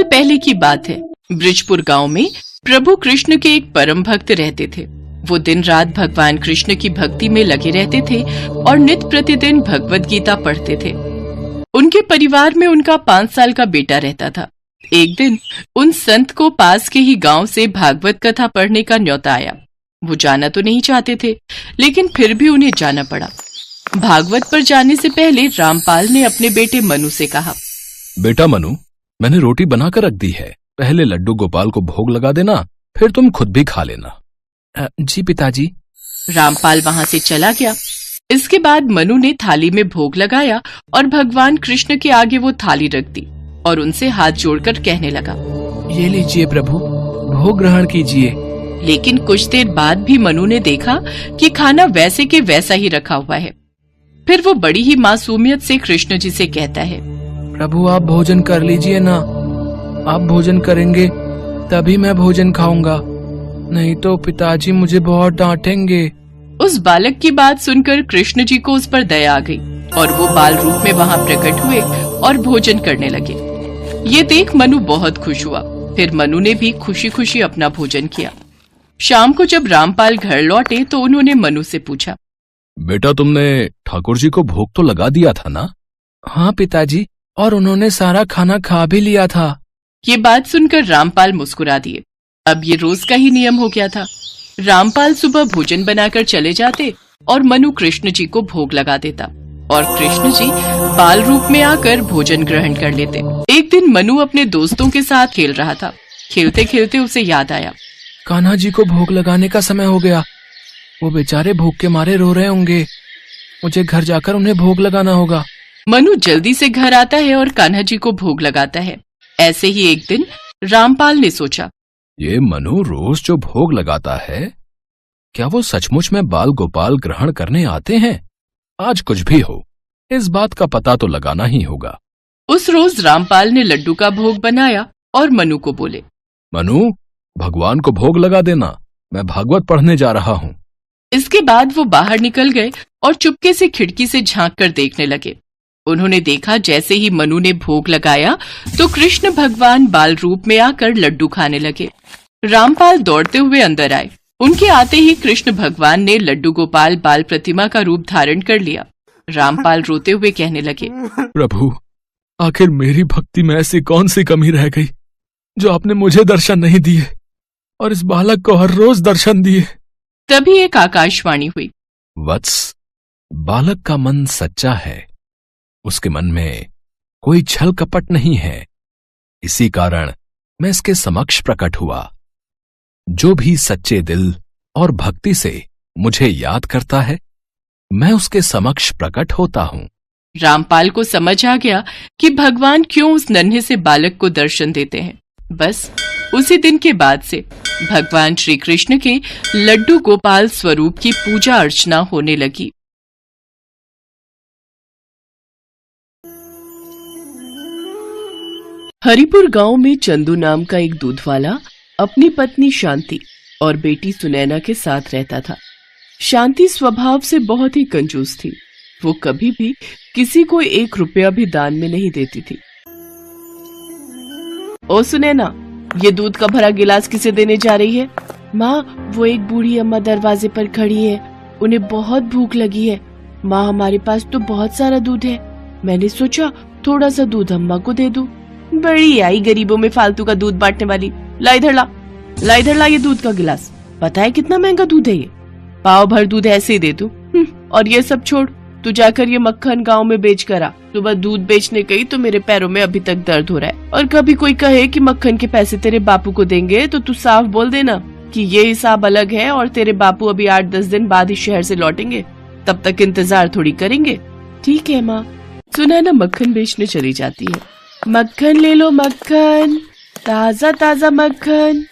साल पहले की बात है। ब्रिजपुर गांव में प्रभु कृष्ण के एक परम भक्त रहते थे। वो दिन रात भगवान कृष्ण की भक्ति में लगे रहते थे और नित्य प्रतिदिन भगवत गीता पढ़ते थे। उनके परिवार में उनका 5 साल का बेटा रहता था। एक दिन उन संत को पास के ही गांव से भागवत कथा पढ़ने का न्योता आया। वो जाना तो नहीं चाहते थे, लेकिन फिर भी उन्हें जाना पड़ा। भागवत पर जाने से पहले रामपाल ने अपने बेटे मनु से कहा, बेटा मनु, मैंने रोटी बनाकर रख दी है, पहले लड्डू गोपाल को भोग लगा देना, फिर तुम खुद भी खा लेना। जी पिताजी। रामपाल वहां से चला गया। इसके बाद मनु ने थाली में भोग लगाया और भगवान कृष्ण के आगे वो थाली रख दी और उनसे हाथ जोड़कर कहने लगा, ये लीजिए प्रभु, भोग ग्रहण कीजिए। लेकिन कुछ देर बाद भी मनु ने देखा कि खाना वैसे के वैसा ही रखा हुआ है। फिर वो बड़ी ही मासूमियत से कृष्ण जी से कहता है, प्रभु आप भोजन कर लीजिए ना, आप भोजन करेंगे तभी मैं भोजन खाऊंगा, नहीं तो पिताजी मुझे बहुत डांटेंगे। उस बालक की बात सुनकर कृष्ण जी को उस पर दया आ गई और वो बाल रूप में वहां प्रकट हुए और भोजन करने लगे। ये देख मनु बहुत खुश हुआ। फिर मनु ने भी खुशी खुशी अपना भोजन किया। शाम को जब रामपाल घर लौटे तो उन्होंने मनु से पूछा, बेटा तुमने ठाकुर जी को भोग तो लगा दिया था ना? हाँ पिताजी, और उन्होंने सारा खाना खा भी लिया था। ये बात सुनकर रामपाल मुस्कुरा दिए। अब ये रोज का ही नियम हो गया था। रामपाल सुबह भोजन बनाकर चले जाते और मनु कृष्ण जी को भोग लगा देता और कृष्ण जी बाल रूप में आकर भोजन ग्रहण कर लेते। एक दिन मनु अपने दोस्तों के साथ खेल रहा था। खेलते खेलते उसे याद आया, कान्हा जी को भोग लगाने का समय हो गया, वो बेचारे भूख के मारे रो रहे होंगे, मुझे घर जाकर उन्हें भोग लगाना होगा। मनु जल्दी से घर आता है और कान्हा जी को भोग लगाता है। ऐसे ही एक दिन रामपाल ने सोचा, ये मनु रोज जो भोग लगाता है, क्या वो सचमुच में बाल गोपाल ग्रहण करने आते हैं? आज कुछ भी हो, इस बात का पता तो लगाना ही होगा। उस रोज रामपाल ने लड्डू का भोग बनाया और मनु को बोले, मनु भगवान को भोग लगा देना, मैं भागवत पढ़ने जा रहा हूँ। इसके बाद वो बाहर निकल गए और चुपके से खिड़की से झांक कर देखने लगे। उन्होंने देखा जैसे ही मनु ने भोग लगाया तो कृष्ण भगवान बाल रूप में आकर लड्डू खाने लगे। रामपाल दौड़ते हुए अंदर आए। उनके आते ही कृष्ण भगवान ने लड्डू गोपाल बाल प्रतिमा का रूप धारण कर लिया। रामपाल रोते हुए कहने लगे, प्रभु आखिर मेरी भक्ति में ऐसी कौन सी कमी रह गई जो आपने मुझे दर्शन नहीं दिए और इस बालक को हर रोज दर्शन दिए। तभी एक आकाशवाणी हुई, वत्स, बालक का मन सच्चा है, उसके मन में कोई छल कपट नहीं है, इसी कारण मैं इसके समक्ष प्रकट हुआ। जो भी सच्चे दिल और भक्ति से मुझे याद करता है, मैं उसके समक्ष प्रकट होता हूँ। रामपाल को समझ आ गया कि भगवान क्यों उस नन्हे से बालक को दर्शन देते हैं। बस उसी दिन के बाद से भगवान श्री कृष्ण के लड्डू गोपाल स्वरूप की पूजा अर्चना होने लगी। हरिपुर गांव में चंदू नाम का एक दूधवाला अपनी पत्नी शांति और बेटी सुनैना के साथ रहता था। शांति स्वभाव से बहुत ही कंजूस थी। वो कभी भी किसी को 1 रुपया भी दान में नहीं देती थी। ओ सुनैना, ये दूध का भरा गिलास किसे देने जा रही है? माँ, वो एक बूढ़ी अम्मा दरवाजे पर खड़ी है, उन्हें बहुत भूख लगी है। माँ, हमारे पास तो बहुत सारा दूध है, मैंने सोचा थोड़ा सा दूध अम्मा को दे दूं। बड़ी आई गरीबों में फालतू का दूध बांटने वाली। ला इधर ला ये दूध का गिलास। पता है कितना महंगा दूध है ये? पाव भर दूध ऐसे ही दे दूं। और ये सब छोड़, तू जाकर ये मक्खन गांव में बेच कर आ। सुबह दूध बेचने गई तो मेरे पैरों में अभी तक दर्द हो रहा है। और कभी कोई कहे कि मक्खन के पैसे तेरे बापू को देंगे तो तू साफ बोल देना कि ये हिसाब अलग है और तेरे बापू अभी 8-10 दिन बाद ही शहर से लौटेंगे, तब तक इंतजार थोड़ी करेंगे। ठीक है माँ। सुनैना मक्खन बेचने चली जाती है। मक्खन ले लो मक्खन, ताजा ताजा मक्खन।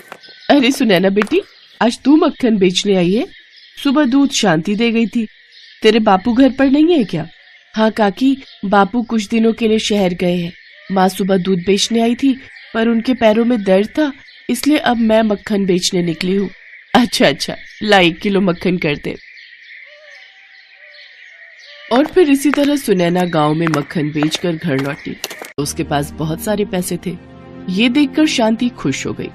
अरे सुनैना बेटी, आज तू मक्खन बेचने आई है? सुबह दूध शांति दे गई थी। तेरे बापू घर पर नहीं है क्या? हाँ काकी, बापू कुछ दिनों के लिए शहर गए हैं। माँ सुबह दूध बेचने आई थी पर उनके पैरों में दर्द था, इसलिए अब मैं मक्खन बेचने निकली हूँ। अच्छा, ला 1 किलो मक्खन कर दे। और फिर इसी तरह सुनैना गांव में मक्खन बेचकर घर लौटी। उसके पास बहुत सारे पैसे थे। ये देखकर शांति खुश हो गई।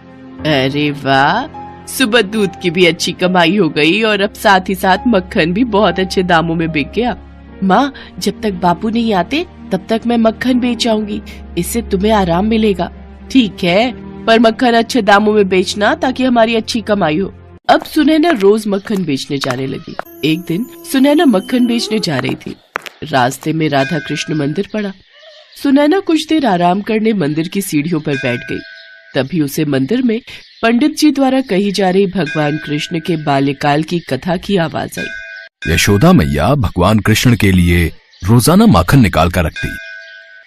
अरे वाह, सुबह दूध की भी अच्छी कमाई हो गई और अब साथ ही साथ मक्खन भी बहुत अच्छे दामों में बिक गया। माँ, जब तक बापू नहीं आते तब तक मैं मक्खन बेच आऊंगी, इससे तुम्हें आराम मिलेगा। ठीक है, पर मक्खन अच्छे दामों में बेचना ताकि हमारी अच्छी कमाई हो। अब सुनैना रोज मक्खन बेचने जाने लगी। एक दिन सुनैना मक्खन बेचने जा रही थी। रास्ते में राधा कृष्ण मंदिर पड़ा। सुनैना कुछ देर आराम करने मंदिर की सीढ़ियों पर बैठ गई। तभी उसे मंदिर में पंडित जी द्वारा कही जा रही भगवान कृष्ण के बाल्यकाल की कथा की आवाज आई। यशोदा मैया भगवान कृष्ण के लिए रोजाना माखन निकाल कर रखती,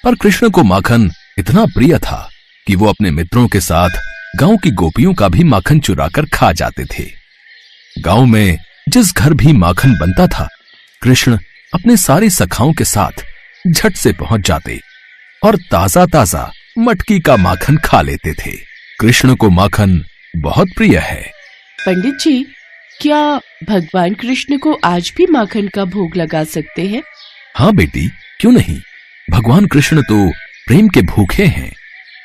पर कृष्ण को माखन इतना प्रिय था कि वो अपने मित्रों के साथ गांव की गोपियों का भी माखन चुराकर खा जाते थे। गांव में जिस घर भी माखन बनता था, कृष्ण अपने सारी सखाओं के साथ झट से पहुंच जाते और ताजा ताजा मटकी का माखन खा लेते थे। कृष्ण को माखन बहुत प्रिय है। पंडित जी, क्या भगवान कृष्ण को आज भी माखन का भोग लगा सकते हैं? हाँ बेटी, क्यों नहीं। भगवान कृष्ण तो प्रेम के भूखे हैं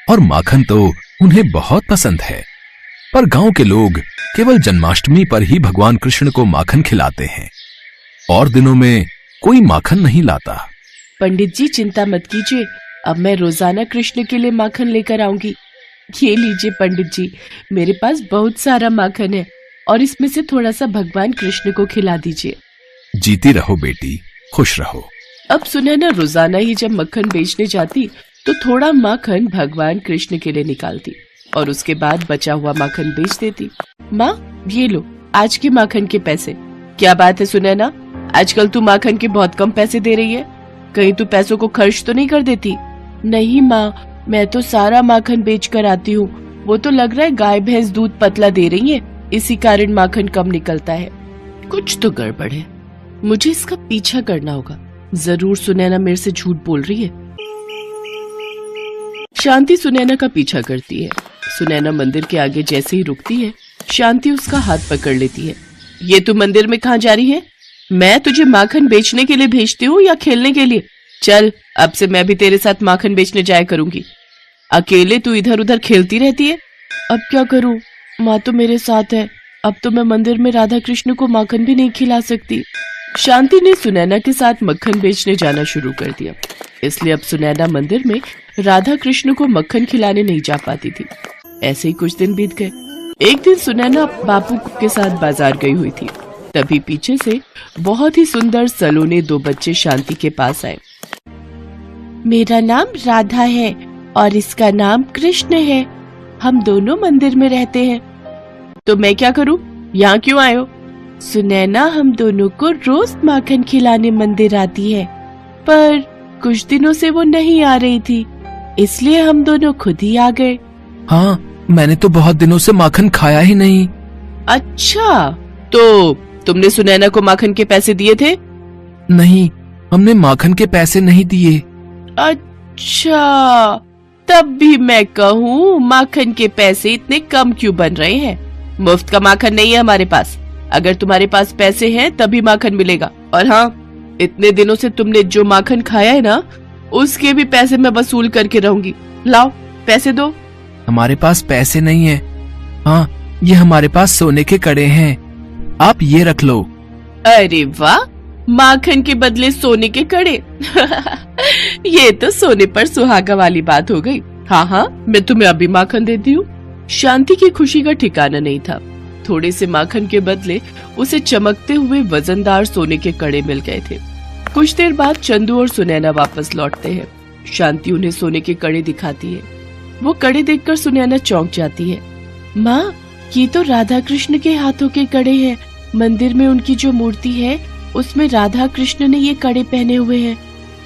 और माखन तो उन्हें बहुत पसंद है। पर गांव के लोग केवल जन्माष्टमी पर ही भगवान कृष्ण को माखन खिलाते हैं, और दिनों में कोई माखन नहीं लाता। पंडित जी, चिंता मत कीजिए, अब मैं रोजाना कृष्ण के लिए माखन लेकर आऊंगी। ये लीजिए पंडित जी, मेरे पास बहुत सारा माखन है और इसमें से थोड़ा सा भगवान कृष्ण को खिला दीजिए। जीती रहो बेटी, खुश रहो। अब सुनैना रोजाना ही जब मक्खन बेचने जाती तो थोड़ा माखन भगवान कृष्ण के लिए निकालती और उसके बाद बचा हुआ माखन बेच देती। माँ, ये लो आज के माखन के पैसे। क्या बात है सुनैना, आजकल तू माखन के बहुत कम पैसे दे रही है, कहीं तू पैसों को खर्च तो नहीं कर देती? नहीं माँ, मैं तो सारा माखन बेच कर आती हूँ। वो तो लग रहा है गाय भैंस दूध पतला दे रही है, इसी कारण माखन कम निकलता है। कुछ तो गड़बड़ है, मुझे इसका पीछा करना होगा। जरूर सुनैना मेरे से झूठ बोल रही है। शांति सुनैना का पीछा करती है। सुनैना मंदिर के आगे जैसे ही रुकती है, शांति उसका हाथ पकड़ लेती है। ये तू मंदिर में कहाँ जा रही है? मैं तुझे माखन बेचने के लिए भेजती हूँ या खेलने के लिए? चल, अब से मैं भी तेरे साथ माखन बेचने जाया करूंगी। अकेले तू इधर उधर खेलती रहती है। अब क्या करूं, माँ तो मेरे साथ है। अब तो मैं मंदिर में राधा कृष्ण को माखन भी नहीं खिला सकती। शांति ने सुनैना के साथ मक्खन बेचने जाना शुरू कर दिया, इसलिए अब सुनैना मंदिर में राधा कृष्ण को मक्खन खिलाने नहीं जा पाती थी। ऐसे ही कुछ दिन बीत गए। एक दिन सुनैना बापू के साथ बाजार गई हुई थी। तभी पीछे से बहुत ही सुंदर सलोने दो बच्चे शांति के पास आए। मेरा नाम राधा है और इसका नाम कृष्ण है। हम दोनों मंदिर में रहते हैं। तो मैं क्या करूं? यहाँ क्यों आए हो? सुनैना हम दोनों को रोज माखन खिलाने मंदिर आती है, पर कुछ दिनों से वो नहीं आ रही थी, इसलिए हम दोनों खुद ही आ गए। हाँ, मैंने तो बहुत दिनों से माखन खाया ही नहीं। अच्छा, तो तुमने सुनैना को माखन के पैसे दिए थे? नहीं, हमने माखन के पैसे नहीं दिए। अच्छा, तब भी मैं कहूँ माखन के पैसे इतने कम क्यों बन रहे हैं? मुफ्त का माखन नहीं है हमारे पास। अगर तुम्हारे पास पैसे हैं तभी माखन मिलेगा। और हाँ, इतने दिनों से तुमने जो माखन खाया है ना, उसके भी पैसे मैं वसूल करके रहूंगी। लाओ पैसे दो। हमारे पास पैसे नहीं है। हाँ, ये हमारे पास सोने के कड़े हैं, आप ये रख लो। अरे वाह, माखन के बदले सोने के कड़े। ये तो सोने पर सुहागा वाली बात हो गई। हाँ हाँ, मैं तुम्हें अभी माखन देती हूँ। शांति की खुशी का ठिकाना नहीं था। थोड़े से माखन के बदले उसे चमकते हुए वजनदार सोने के कड़े मिल गए थे। कुछ देर बाद चंदू और सुनैना वापस लौटते हैं। शांति उन्हें सोने के कड़े दिखाती है। वो कड़े देखकर सुनैना चौंक जाती है। माँ, ये तो राधा कृष्ण के हाथों के कड़े हैं। मंदिर में उनकी जो मूर्ति है उसमें राधा कृष्ण ने ये कड़े पहने हुए हैं।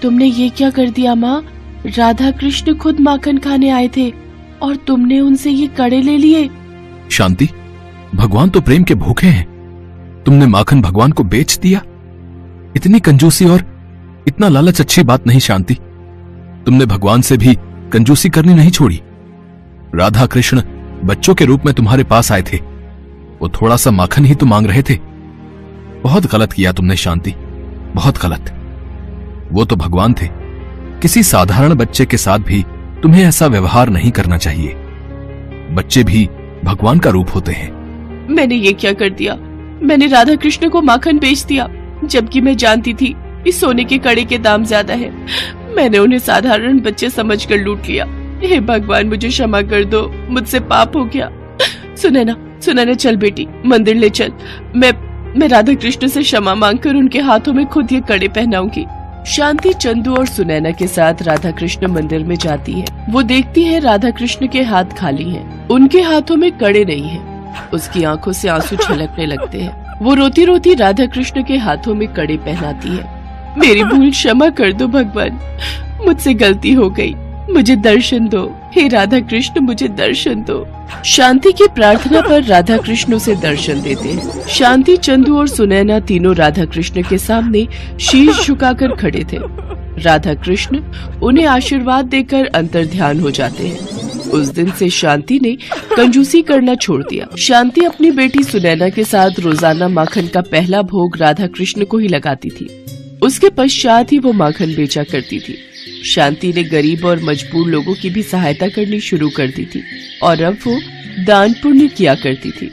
तुमने ये क्या कर दिया माँ? राधा कृष्ण खुद माखन खाने आए थे और तुमने उनसे ये कड़े ले लिए। शांति, भगवान तो प्रेम के भूखे हैं। तुमने माखन भगवान को बेच दिया। इतनी कंजूसी और इतना लालच अच्छी बात नहीं शांति। तुमने भगवान से भी कंजूसी करनी नहीं छोड़ी। राधा कृष्ण बच्चों के रूप में तुम्हारे पास आए थे, वो थोड़ा सा माखन ही तो मांग रहे थे। बहुत गलत किया तुमने शांति, बहुत गलत। वो तो भगवान थे, किसी साधारण बच्चे के साथ भी तुम्हें ऐसा व्यवहार नहीं करना चाहिए। बच्चे भी भगवान का रूप होते हैं। मैंने ये क्या कर दिया? मैंने राधा कृष्ण को माखन बेच दिया, जबकि मैं जानती थी कि सोने के कड़े के दाम ज्यादा है। मैंने उन्हें साधारण बच्चे समझकर लूट लिया। हे भगवान, मुझे क्षमा कर दो, मुझसे पाप हो गया। सुनैना चल बेटी, मंदिर ले चल। मैं राधा कृष्ण से क्षमा मांगकर उनके हाथों में खुद ये कड़े पहनाऊंगी। शांति चंदू और सुनैना के साथ राधा कृष्ण मंदिर में जाती है। वो देखती है राधा कृष्ण के हाथ खाली हैं। उनके हाथों में कड़े नहीं हैं। उसकी आंखों से आंसू छलकने लगते हैं। वो रोती रोती राधा कृष्ण के हाथों में कड़े पहनाती है। मेरी भूल क्षमा कर दो भगवान, मुझसे गलती हो गई, मुझे दर्शन दो। हे राधा कृष्ण, मुझे दर्शन दो। शांति की प्रार्थना पर राधा कृष्ण उसे दर्शन देते हैं। शांति, चंदू और सुनैना तीनों राधा कृष्ण के सामने शीश झुकाकर खड़े थे। राधा कृष्ण उन्हें आशीर्वाद देकर अंतर ध्यान हो जाते हैं। उस दिन से शांति ने कंजूसी करना छोड़ दिया। शांति अपनी बेटी सुनैना के साथ रोजाना माखन का पहला भोग राधा कृष्ण को ही लगाती थी। उसके पश्चात ही वो माखन बेचा करती थी। शांति ने गरीब और मजबूर लोगों की भी सहायता करनी शुरू कर दी थी और अब वो दान पुण्य किया करती थी।